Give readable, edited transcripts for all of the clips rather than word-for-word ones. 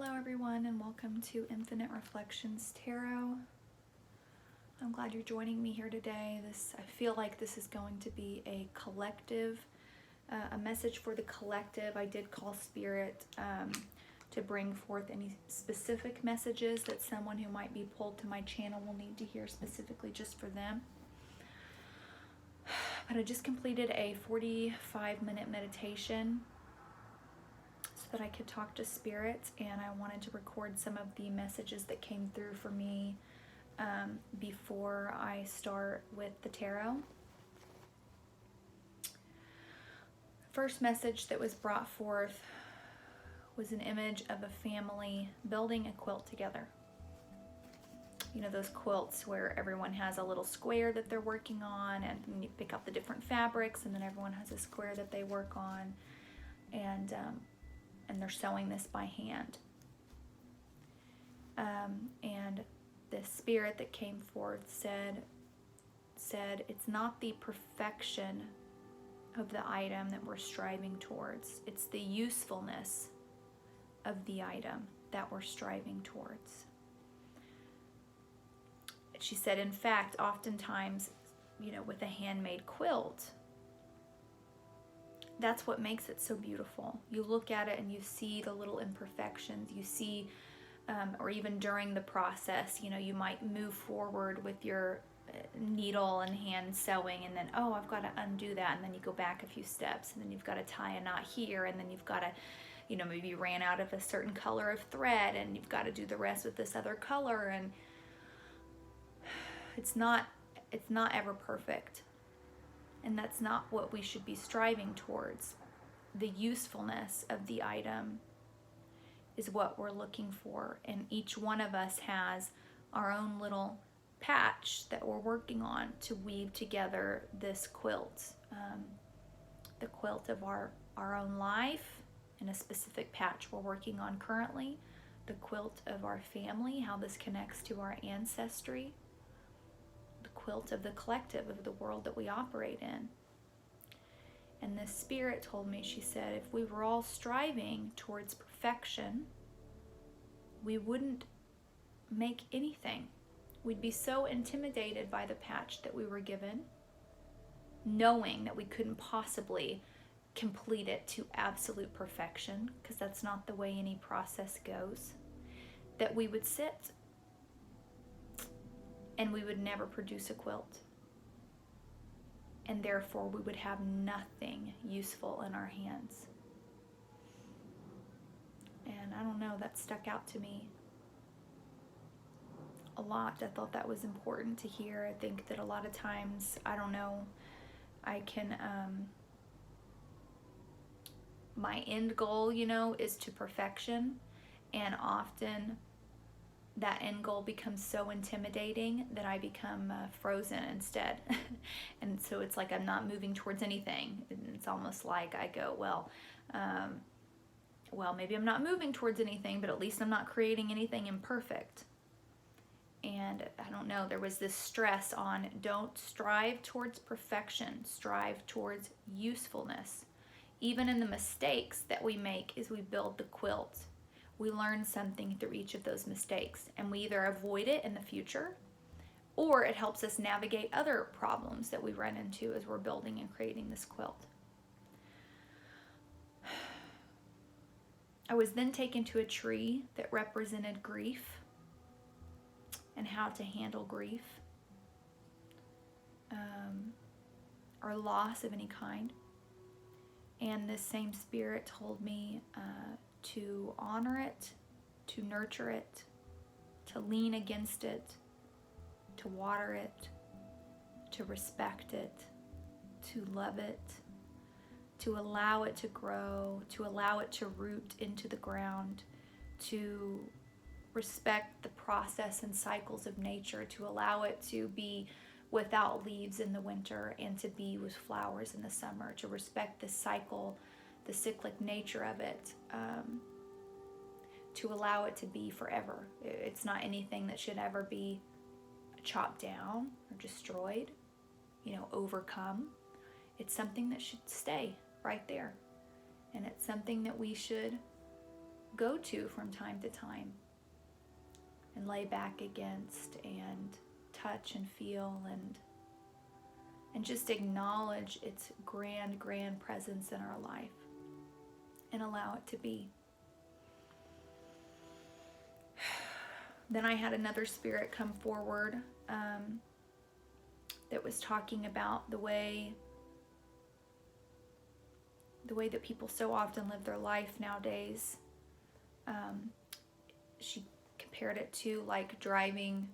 Hello everyone and welcome to Infinite Reflections Tarot. I'm glad you're joining me here today. I feel like this is going to be a collective, a message for the collective. I did call Spirit to bring forth any specific messages that someone who might be pulled to my channel will need to hear specifically just for them. But I just completed a 45-minute meditation that I could talk to Spirit, and I wanted to record some of the messages that came through for me before I start with the tarot. First message that was brought forth was an image of a family building a quilt together. You know, those quilts where everyone has a little square that they're working on, and you pick out the different fabrics, and then everyone has a square that they work on, and they're sewing this by hand. And the spirit that came forth said it's not the perfection of the item that we're striving towards. It's the usefulness of the item that we're striving towards. She said, in fact, oftentimes, you know, with a handmade quilt, that's what makes it so beautiful. You look at it and you see the little imperfections. You see, or even during the process, you know, you might move forward with your needle and hand sewing, and then, oh, I've got to undo that. And then you go back a few steps, and then you've got to tie a knot here. And then you've got to, you know, maybe you ran out of a certain color of thread, and you've got to do the rest with this other color. And it's not ever perfect. And that's not what we should be striving towards. The usefulness of the item is what we're looking for. And each one of us has our own little patch that we're working on to weave together this quilt. The quilt of our own life, in a specific patch we're working on currently. The quilt of our family, how this connects to our ancestry. Quilt of the collective, of the world that we operate in. And this spirit told me, she said, if we were all striving towards perfection, we wouldn't make anything. We'd be so intimidated by the patch that we were given, knowing that we couldn't possibly complete it to absolute perfection, because that's not the way any process goes, that we would sit and we would never produce a quilt. And therefore we would have nothing useful in our hands. And I don't know, that stuck out to me a lot. I thought that was important to hear. I think that a lot of times, I don't know, I can, my end goal, you know, is to perfection. And often that end goal becomes so intimidating that I become frozen instead. And so it's like I'm not moving towards anything. It's almost like I go, well, maybe I'm not moving towards anything, but at least I'm not creating anything imperfect. And I don't know, there was this stress on don't strive towards perfection, strive towards usefulness. Even in the mistakes that we make as we build the quilt, we learn something through each of those mistakes, and we either avoid it in the future, or it helps us navigate other problems that we run into as we're building and creating this quilt. I was then taken to a tree that represented grief and how to handle grief, or loss of any kind. And this same spirit told me to honor it, to nurture it, to lean against it, to water it, to respect it, to love it, to allow it to grow, to allow it to root into the ground, to respect the process and cycles of nature, to allow it to be without leaves in the winter and to be with flowers in the summer, to respect the cycle, the cyclic nature of it, to allow it to be forever. It's not anything that should ever be chopped down or destroyed, you know, overcome. It's something that should stay right there. And it's something that we should go to from time to time and lay back against and touch and feel and just acknowledge its grand, grand presence in our life and allow it to be. Then I had another spirit come forward that was talking about the way that people so often live their life nowadays. She compared it to like driving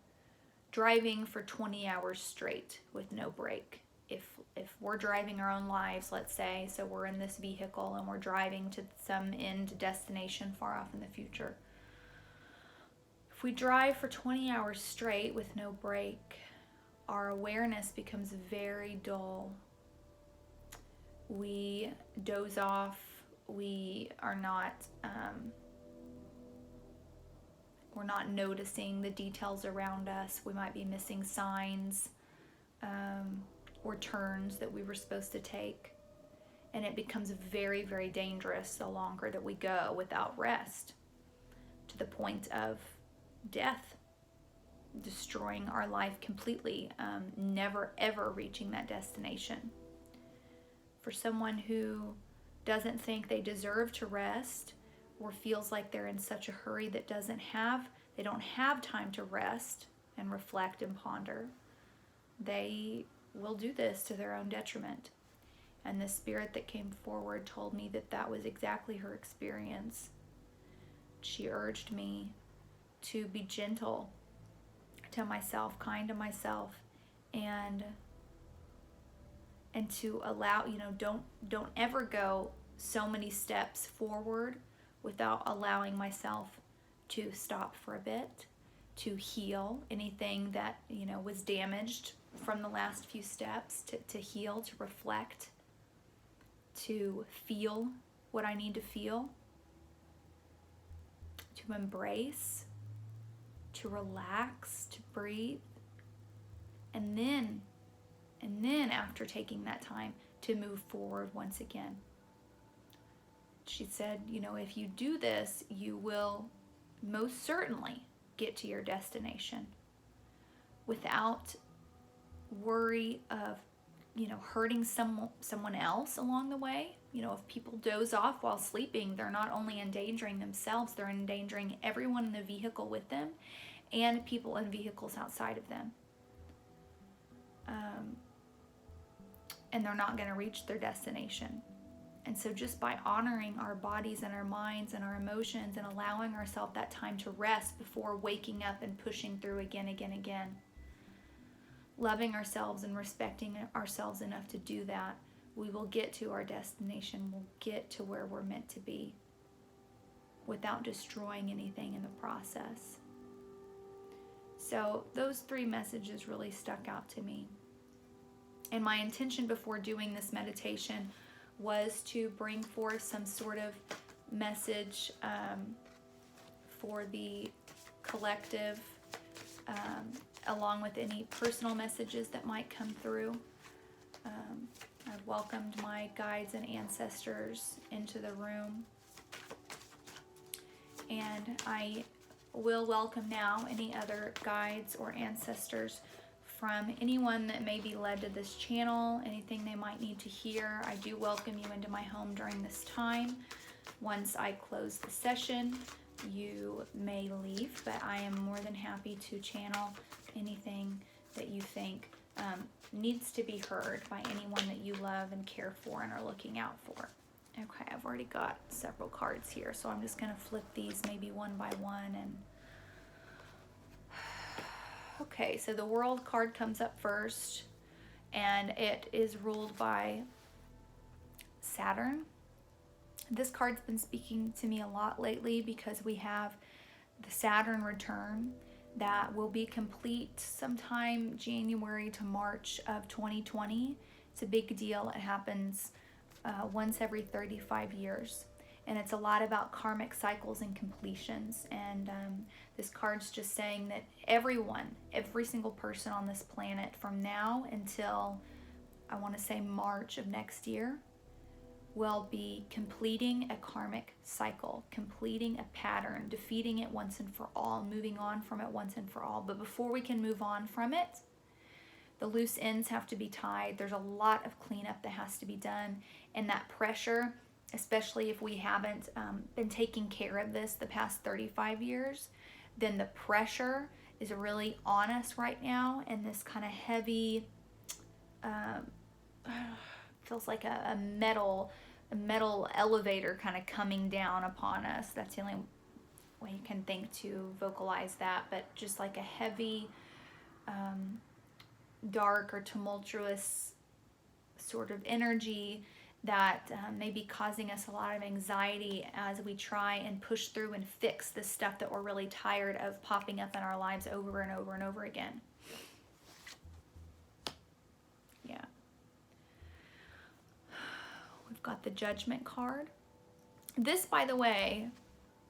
for 20 hours straight with no break. If we're driving our own lives, let's say, so we're in this vehicle and we're driving to some end destination far off in the future. If we drive for 20 hours straight with no break, our awareness becomes very dull. We doze off. We are not, we're not noticing the details around us. We might be missing signs or turns that we were supposed to take. And it becomes very, very dangerous the longer that we go without rest, to the point of death, destroying our life completely, never ever reaching that destination. For someone who doesn't think they deserve to rest or feels like they're in such a hurry that they don't have time to rest and reflect and ponder, they will do this to their own detriment. And the spirit that came forward told me that that was exactly her experience. She urged me to be gentle to myself, kind to myself, and to allow, don't ever go so many steps forward without allowing myself to stop for a bit, to heal anything that, was damaged from the last few steps, to heal, to reflect, to feel what I need to feel, to embrace, to relax, to breathe, and then after taking that time, to move forward once again. She said, if you do this, you will most certainly get to your destination without worry of, hurting someone else along the way. If people doze off while sleeping, they're not only endangering themselves, they're endangering everyone in the vehicle with them and people in vehicles outside of them. And they're not going to reach their destination. And so just by honoring our bodies and our minds and our emotions and allowing ourselves that time to rest before waking up and pushing through again, loving ourselves and respecting ourselves enough to do that, we will get to our destination. We'll get to where we're meant to be without destroying anything in the process. So those 3 messages really stuck out to me. And my intention before doing this meditation was to bring forth some sort of message for the collective, along with any personal messages that might come through. I've welcomed my guides and ancestors into the room. And I will welcome now any other guides or ancestors from anyone that may be led to this channel, anything they might need to hear. I do welcome you into my home during this time. Once I close the session, you may leave, but I am more than happy to channel anything that you think needs to be heard by anyone that you love and care for and are looking out for. Okay, I've already got several cards here, so I'm just going to flip these maybe one by one. And okay, so the World card comes up first, and it is ruled by Saturn. This card's been speaking to me a lot lately because we have the Saturn return that will be complete sometime January to March of 2020. It's a big deal. It happens once every 35 years. And it's a lot about karmic cycles and completions. And this card's just saying that every single person on this planet from now until, I want to say, March of next year, will be completing a karmic cycle, completing a pattern, defeating it once and for all, moving on from it once and for all. But before we can move on from it, the loose ends have to be tied. There's a lot of cleanup that has to be done. And that pressure, especially if we haven't been taking care of this the past 35 years, then the pressure is really on us right now. And this kind of heavy, feels like a metal elevator kind of coming down upon us. That's the only way you can think to vocalize that. But just like a heavy, dark or tumultuous sort of energy that may be causing us a lot of anxiety as we try and push through and fix the stuff that we're really tired of popping up in our lives over and over and over again. Yeah. We've got the Judgment card. This, by the way,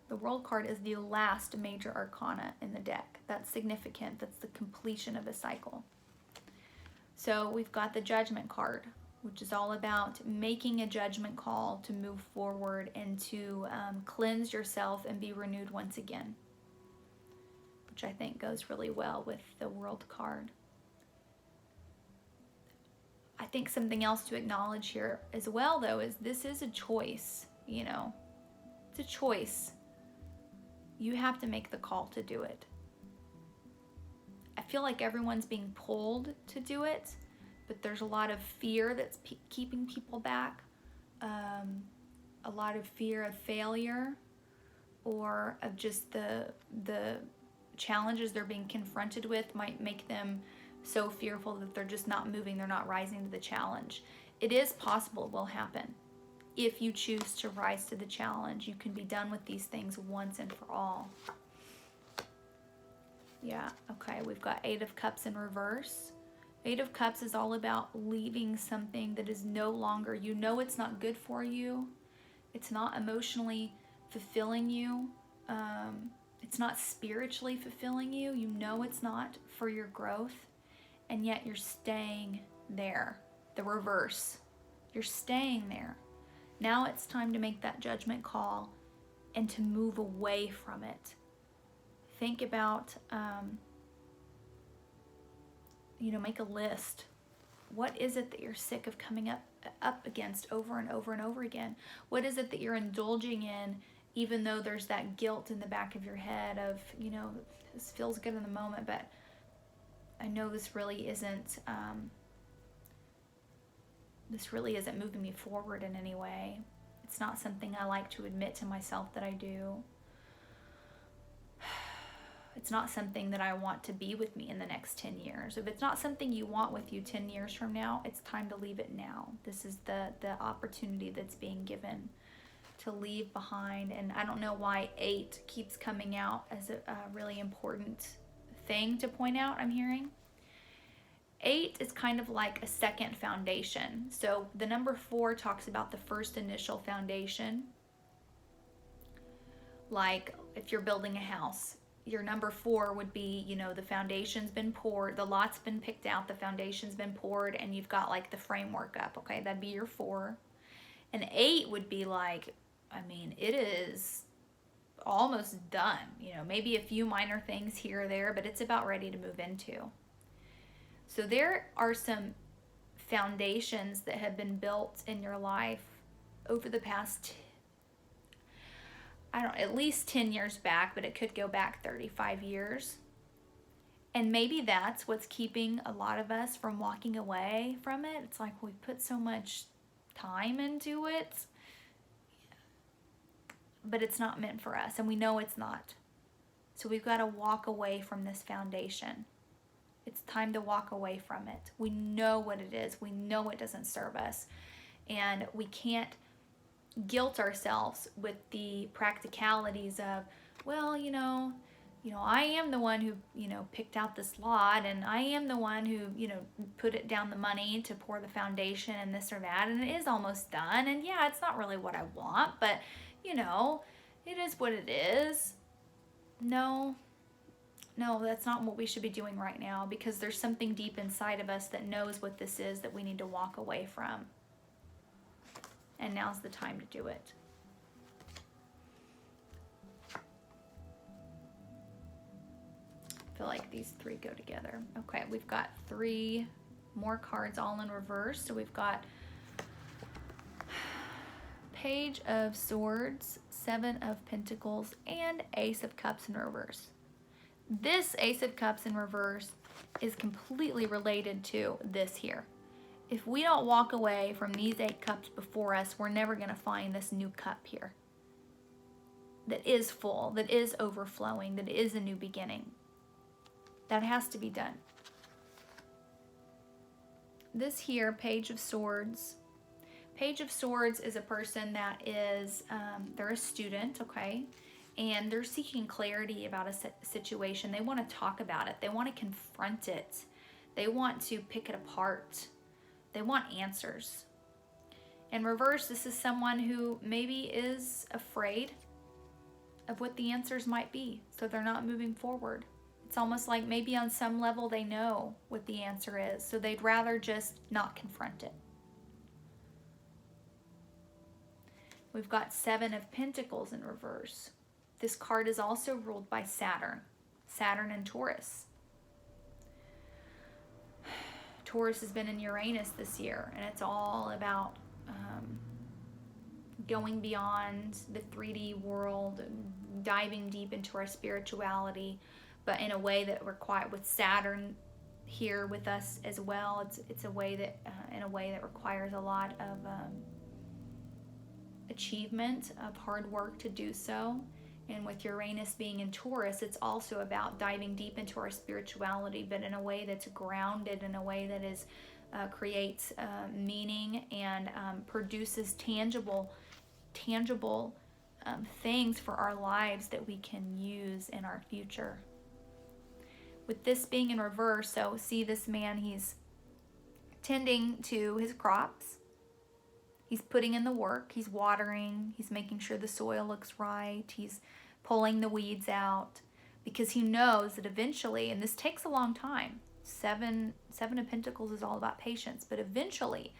the World card is the last major arcana in the deck. That's significant. That's the completion of a cycle. So we've got the Judgment card, which is all about making a judgment call to move forward and to cleanse yourself and be renewed once again, which I think goes really well with the World card. I think something else to acknowledge here as well, though, is this is a choice, you know. It's a choice. You have to make the call to do it. I feel like everyone's being pulled to do it, but there's a lot of fear that's keeping people back. A lot of fear of failure or of just the challenges they're being confronted with might make them so fearful that they're just not moving, they're not rising to the challenge. It is possible it will happen. If you choose to rise to the challenge, you can be done with these things once and for all. Yeah, okay, we've got Eight of Cups in reverse. Eight of Cups is all about leaving something that is no longer, you know it's not good for you. It's not emotionally fulfilling you. It's not spiritually fulfilling you. You know it's not for your growth. And yet you're staying there. The reverse. You're staying there. Now it's time to make that judgment call and to move away from it. Think about, make a list. What is it that you're sick of coming up against over and over and over again? What is it that you're indulging in, even though there's that guilt in the back of your head of, this feels good in the moment, but I know this really isn't moving me forward in any way. It's not something I like to admit to myself that I do. It's not something that I want to be with me in the next 10 years. If it's not something you want with you 10 years from now, it's time to leave it now. This is the opportunity that's being given to leave behind. And I don't know why 8 keeps coming out as a really important thing to point out, I'm hearing. 8 is kind of like a second foundation. So the number 4 talks about the first initial foundation. Like if you're building a house, your number 4 would be, the foundation's been poured, the lot's been picked out, the foundation's been poured, and you've got like the framework up, okay? That'd be your 4. And 8 would be like, it is almost done. Maybe a few minor things here or there, but it's about ready to move into. So there are some foundations that have been built in your life over the past, at least 10 years back, but it could go back 35 years. And maybe that's what's keeping a lot of us from walking away from it. It's like we put so much time into it, but it's not meant for us, and we know it's not. So we've got to walk away from this foundation. It's time to walk away from it. We know what it is. We know it doesn't serve us. And we can't guilt ourselves with the practicalities of, I am the one who, picked out this lot, and I am the one who, put it down the money to pour the foundation and this or that, and it is almost done. And yeah, it's not really what I want, but, it is what it is. No, that's not what we should be doing right now, because there's something deep inside of us that knows what this is that we need to walk away from. and now's the time to do it. I feel like these three go together. Okay, we've got 3 more cards all in reverse. So we've got Page of Swords, 7 of Pentacles, and Ace of Cups in reverse. This Ace of Cups in reverse is completely related to this here. If we don't walk away from these 8 cups before us, we're never going to find this new cup here that is full, that is overflowing, that is a new beginning. That has to be done. This here, Page of Swords. Page of Swords is a person that is, they're a student, okay? And they're seeking clarity about a situation. They want to talk about it. They want to confront it. They want to pick it apart. They want answers. In reverse, this is someone who maybe is afraid of what the answers might be, so they're not moving forward. It's almost like maybe on some level they know what the answer is, so they'd rather just not confront it. We've got 7 of Pentacles in reverse. This card is also ruled by Saturn. Saturn and Taurus. Taurus has been in Uranus this year, and it's all about going beyond the 3D world, diving deep into our spirituality, but in a way that requires, with Saturn here with us as well, it's a way that in a way that requires a lot of achievement, of hard work to do so. And with Uranus being in Taurus, it's also about diving deep into our spirituality, but in a way that's grounded, in a way that is creates meaning and produces tangible things for our lives that we can use in our future. With this being in reverse, so see this man, he's tending to his crops. He's putting in the work, he's watering, he's making sure the soil looks right, he's pulling the weeds out, because he knows that eventually, and this takes a long time, Seven of Pentacles is all about patience, but eventually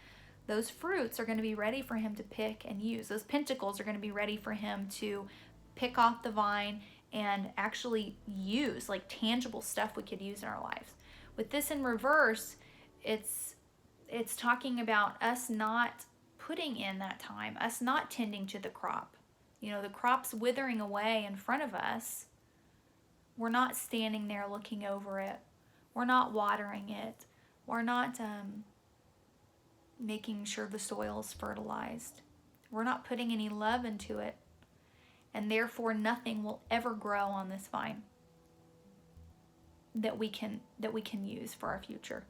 those fruits are going to be ready for him to pick and use. Those pentacles are going to be ready for him to pick off the vine and actually use, like tangible stuff we could use in our lives. With this in reverse, it's talking about us not putting in that time, us not tending to the crop. You know, the crop's withering away in front of us. We're not standing there looking over it. We're not watering it. We're not making sure the soil is fertilized. We're not putting any love into it. And therefore nothing will ever grow on this vine that we can use for our future.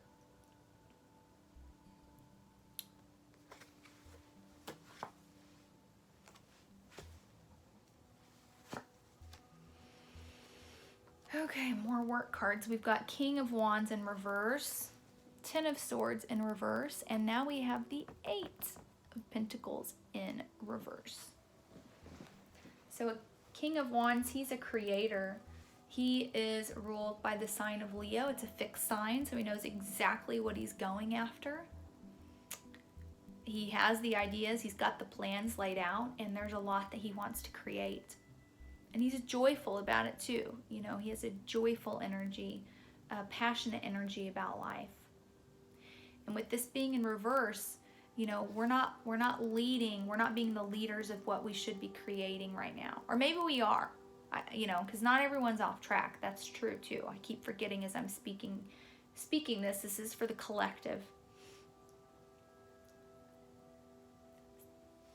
Okay, more work cards. We've got King of Wands in reverse, 10 of Swords in reverse, and now we have the 8 of Pentacles in reverse. So a King of Wands, he's a creator. He is ruled by the sign of Leo. It's a fixed sign, so he knows exactly what he's going after. He has the ideas, he's got the plans laid out, and there's a lot that he wants to create. And he's joyful about it too. You know, he has a joyful energy, a passionate energy about life. And with this being in reverse, you know, we're not leading, we're not being the leaders of what we should be creating right now. Or maybe we are, you know, because not everyone's off track. That's true too. I keep forgetting as I'm speaking this is for the collective.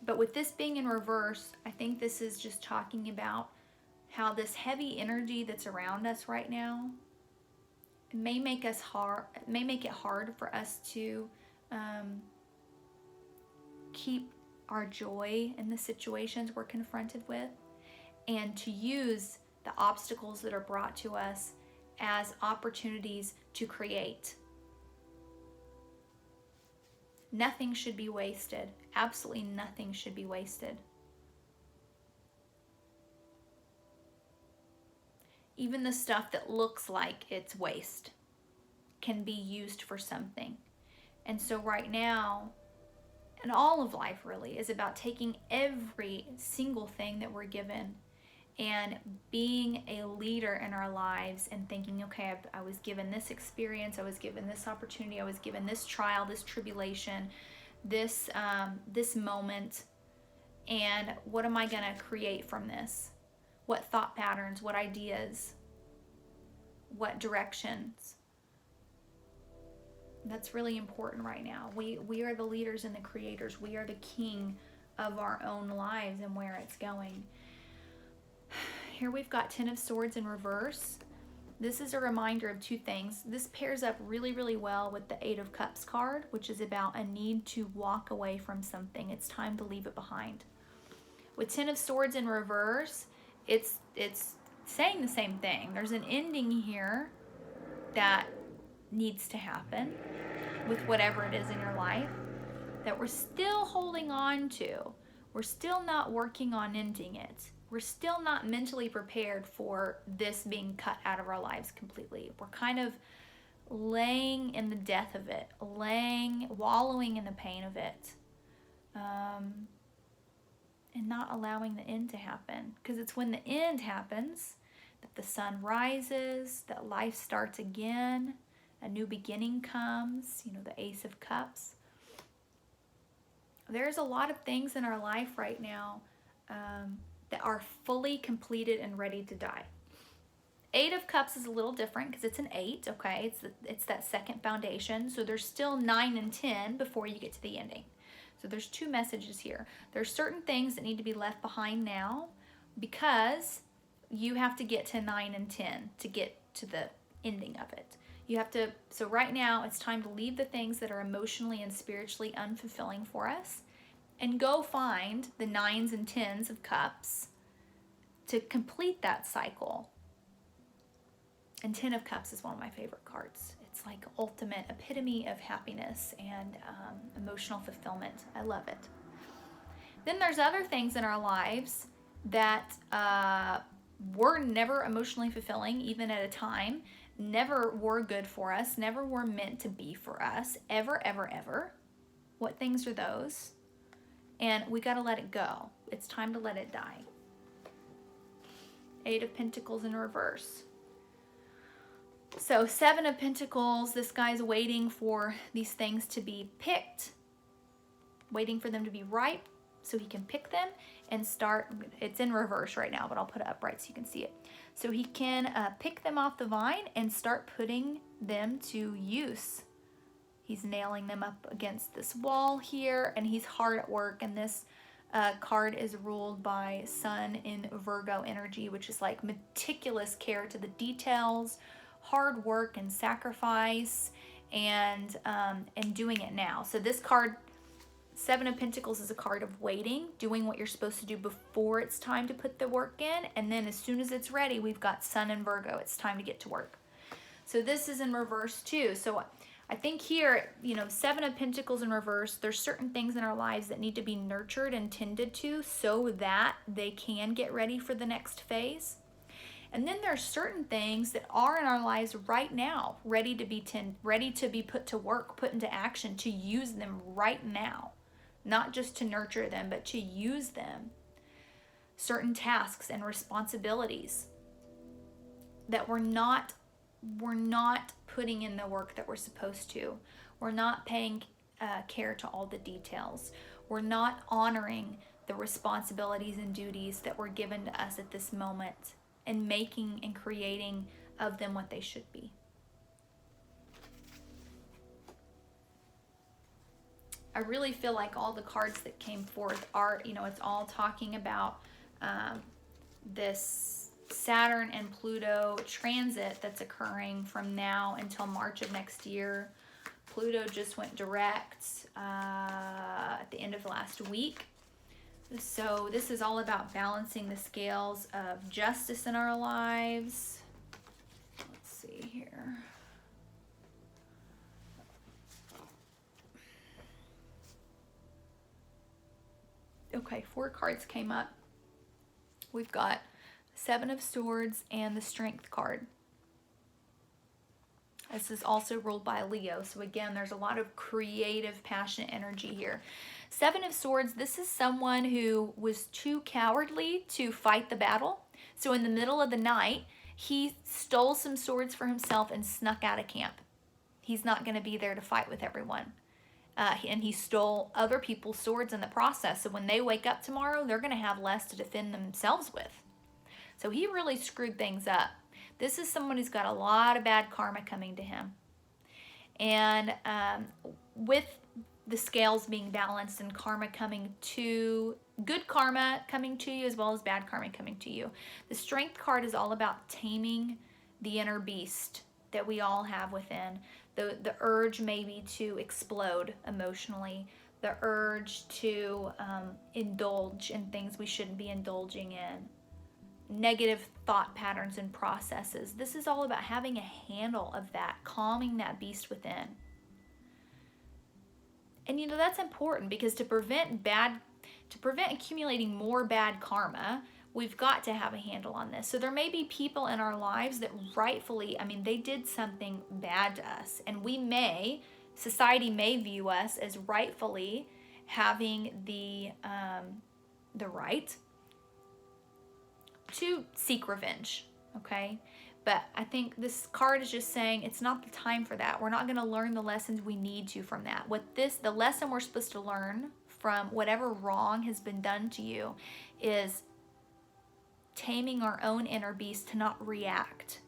But with this being in reverse, I think this is just talking about how this heavy energy that's around us right now, it may make it hard for us to keep our joy in the situations we're confronted with, and to use the obstacles that are brought to us as opportunities to create. Nothing should be wasted. Absolutely nothing should be wasted. Even the stuff that looks like it's waste can be used for something. And so right now, and all of life really is about taking every single thing that we're given and being a leader in our lives and thinking, okay, I was given this experience, I was given this opportunity, I was given this trial, this tribulation, this moment, and what am I going to create from this? What thought patterns, what ideas, what directions? That's really important right now. We are the leaders and the creators. We are the king of our own lives and where it's going. Here we've got 10 of Swords in reverse. This is a reminder of two things. This pairs up really, really well with the 8 of Cups card, which is about a need to walk away from something. It's time to leave it behind. With 10 of Swords in reverse, it's saying the same thing. There's an ending here that needs to happen with whatever it is in your life that we're still holding on to. We're still not working on ending it. We're still not mentally prepared for this being cut out of our lives completely. We're kind of laying in the death of it, wallowing in the pain of it, and not allowing the end to happen. Because it's when the end happens that the sun rises, that life starts again, a new beginning comes, the Ace of Cups. There's a lot of things in our life right now that are fully completed and ready to die. 8 of Cups is a little different because it's an 8, okay? It's that second foundation. So there's still 9 and 10 before you get to the ending. So there's two messages here. There's certain things that need to be left behind now because you have to get to 9 and 10 to get to the ending of it. So right now it's time to leave the things that are emotionally and spiritually unfulfilling for us and go find the 9s and 10s of Cups to complete that cycle. And 10 of Cups is one of my favorite cards. It's like ultimate epitome of happiness and emotional fulfillment. I love it. Then there's other things in our lives that were never emotionally fulfilling, even at a time, never were good for us, never were meant to be for us, ever, ever, ever. What things are those? And we got to let it go. It's time to let it die. 8 of Pentacles in reverse. So 7 of Pentacles, this guy's waiting for these things to be picked, waiting for them to be ripe so he can pick them and start. It's in reverse right now, but I'll put it upright so you can see it. So he can pick them off the vine and start putting them to use. He's nailing them up against this wall here, and he's hard at work. And this card is ruled by Sun in Virgo energy, which is like meticulous care to the details, hard work and sacrifice, and doing it now. So this card, 7 of Pentacles, is a card of waiting, doing what you're supposed to do before it's time to put the work in. And then as soon as it's ready, we've got Sun in Virgo. It's time to get to work. So this is in reverse too. So I think here, 7 of Pentacles in reverse, there's certain things in our lives that need to be nurtured and tended to so that they can get ready for the next phase. And then there's certain things that are in our lives right now, ready to be put to work, put into action, to use them right now. Not just to nurture them, but to use them. Certain tasks and responsibilities that we're not putting in the work that we're supposed to. We're not paying care to all the details. We're not honoring the responsibilities and duties that were given to us at this moment and making and creating of them what they should be. I really feel like all the cards that came forth are, it's all talking about this Saturn and Pluto transit that's occurring from now until March of next year. Pluto just went direct at the end of last week. So this is all about balancing the scales of justice in our lives. Let's see here. Okay, 4 cards came up. We've got 7 of Swords and the Strength card. This is also ruled by Leo. So again, there's a lot of creative, passionate energy here. Seven of Swords, this is someone who was too cowardly to fight the battle. So in the middle of the night, he stole some swords for himself and snuck out of camp. He's not going to be there to fight with everyone. And he stole other people's swords in the process. So when they wake up tomorrow, they're going to have less to defend themselves with. So he really screwed things up. This is someone who's got a lot of bad karma coming to him. And with the scales being balanced and karma coming to, good karma coming to you as well as bad karma coming to you. The Strength card is all about taming the inner beast that we all have within. The urge maybe to explode emotionally. The urge to indulge in things we shouldn't be indulging in. Negative thought patterns and processes. This is all about having a handle of that, calming that beast within. And you know, that's important because to prevent accumulating more bad karma, we've got to have a handle on this. So there may be people in our lives that rightfully, they did something bad to us, and society may view us as rightfully having the right to seek revenge, okay? But I think this card is just saying it's not the time for that. We're not going to learn the lessons we need to from that. The lesson we're supposed to learn from whatever wrong has been done to you is taming our own inner beast to not react,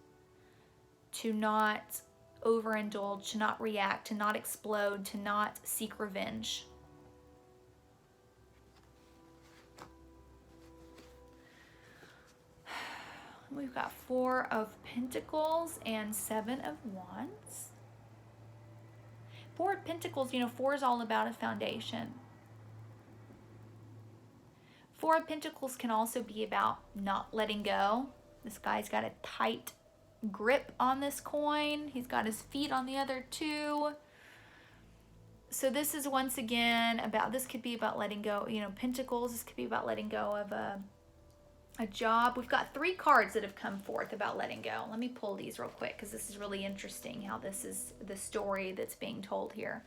to not overindulge, to not react, to not explode, to not seek revenge. We've got Four of Pentacles and Seven of Wands. Four of Pentacles, four is all about a foundation. Four of Pentacles can also be about not letting go. This guy's got a tight grip on this coin. He's got his feet on the other two. So this is once again this could be about letting go. Pentacles, this could be about letting go of a job. We've got three cards that have come forth about letting go. Let me pull these real quick because this is really interesting how this is the story that's being told here.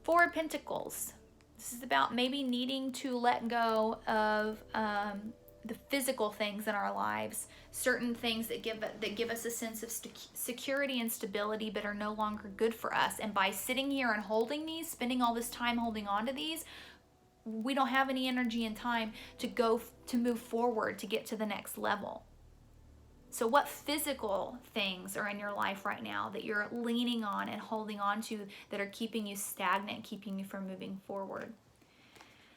Four of Pentacles. This is about maybe needing to let go of the physical things in our lives, certain things that give us a sense of security and stability but are no longer good for us. And by sitting here and holding these, spending all this time holding on to these, we don't have any energy and time to move forward to get to the next level. So what physical things are in your life right now that you're leaning on and holding on to that are keeping you stagnant, keeping you from moving forward?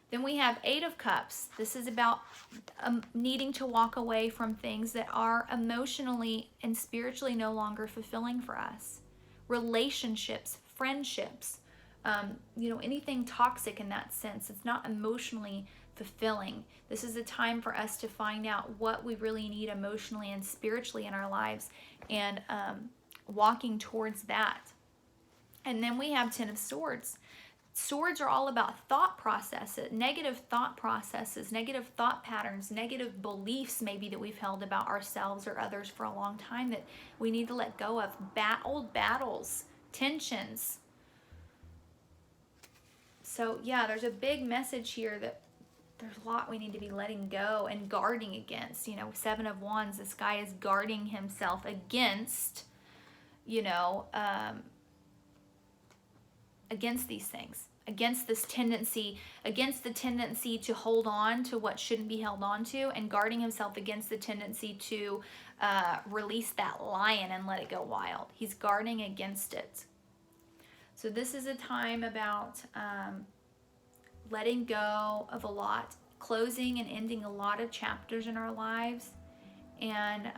Then we have Eight of Cups. This is about needing to walk away from things that are emotionally and spiritually no longer fulfilling for us. Relationships, friendships, anything toxic in that sense. It's not emotionally fulfilling. This is a time for us to find out what we really need emotionally and spiritually in our lives and walking towards that. And then we have Ten of Swords. Swords are all about thought processes, negative thought processes, negative thought patterns, negative beliefs maybe that we've held about ourselves or others for a long time that we need to let go of. Old battles, tensions. So yeah, there's a big message here that there's a lot we need to be letting go and guarding against. Seven of Wands, this guy is guarding himself against, against these things, against this tendency, against the tendency to hold on to what shouldn't be held on to, and guarding himself against the tendency to release that lion and let it go wild. He's guarding against it. So this is a time about letting go of a lot, closing and ending a lot of chapters in our lives, and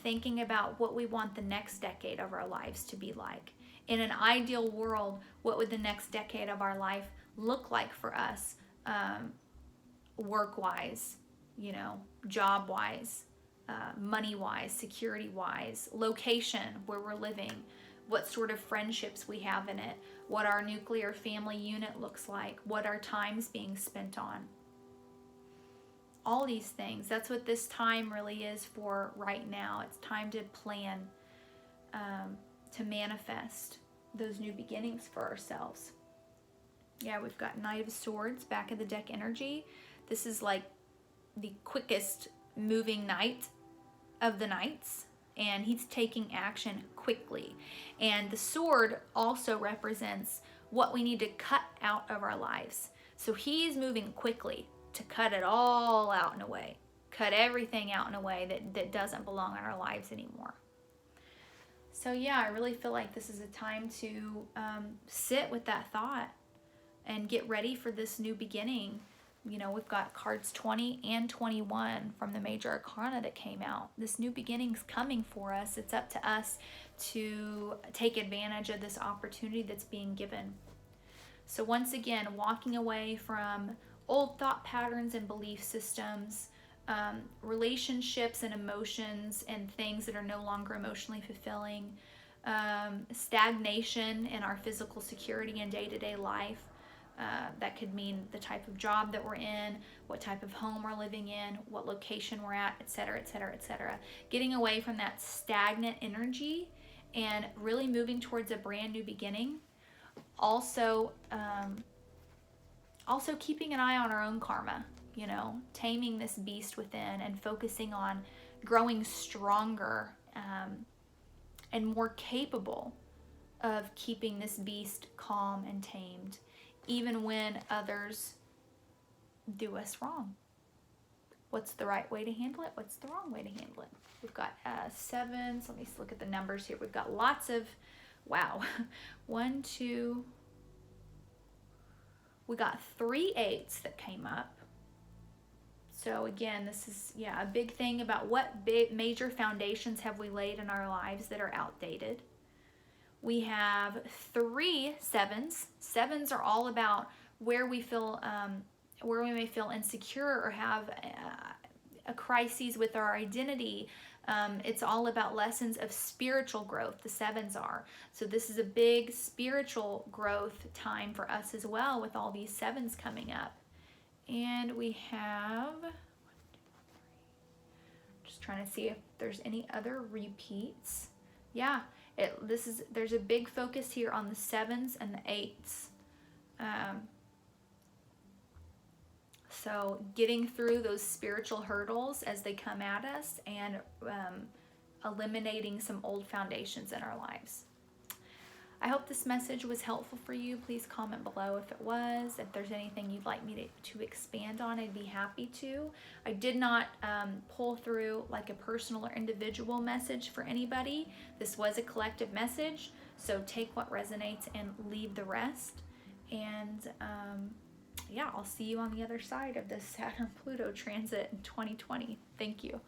thinking about what we want the next decade of our lives to be like. In an ideal world, what would the next decade of our life look like for us, work-wise, job-wise, money-wise, security-wise, location where we're living, what sort of friendships we have in it, what our nuclear family unit looks like, what our time's being spent on. All these things. That's what this time really is for right now. It's time to plan to manifest those new beginnings for ourselves. Yeah, we've got Knight of Swords, back of the deck energy. This is like the quickest moving knight of the knights, and he's taking action quickly. And the sword also represents what we need to cut out of our lives. So he's moving quickly to cut it all out in a way, cut everything out in a way that doesn't belong in our lives anymore. So yeah, I really feel like this is a time to sit with that thought and get ready for this new beginning. You know, we've got cards 20 and 21 from the Major Arcana that came out. This new beginning's coming for us. It's up to us to take advantage of this opportunity that's being given. So once again, walking away from old thought patterns and belief systems, relationships and emotions and things that are no longer emotionally fulfilling, stagnation in our physical security and day-to-day life. That could mean the type of job that we're in, what type of home we're living in, what location we're at, etc., etc., etc. Getting away from that stagnant energy and really moving towards a brand new beginning. Also keeping an eye on our own karma, you know, taming this beast within and focusing on growing stronger and more capable of keeping this beast calm and tamed, even when others do us wrong. What's the right way to handle it? What's the wrong way to handle it? We've got sevens. Let me look at the numbers here. We've got lots of, wow, 1, 2, we got 3 8s that came up. So again, this is, yeah, a big thing about what big major foundations have we laid in our lives that are outdated. We have 3 7s. 7s are all about where we feel, where we may feel insecure or have a crisis with our identity. It's all about lessons of spiritual growth. The 7s are. So this is a big spiritual growth time for us as well, with all these 7s coming up. And we have, just trying to see if there's any other repeats. Yeah. There's a big focus here on the 7s and the 8s. So getting through those spiritual hurdles as they come at us, and eliminating some old foundations in our lives. I hope this message was helpful for you. Please comment below if it was. If there's anything you'd like me to expand on, I'd be happy to. I did not pull through like a personal or individual message for anybody. This was a collective message, so take what resonates and leave the rest. And yeah, I'll see you on the other side of this Saturn Pluto transit in 2020. Thank you.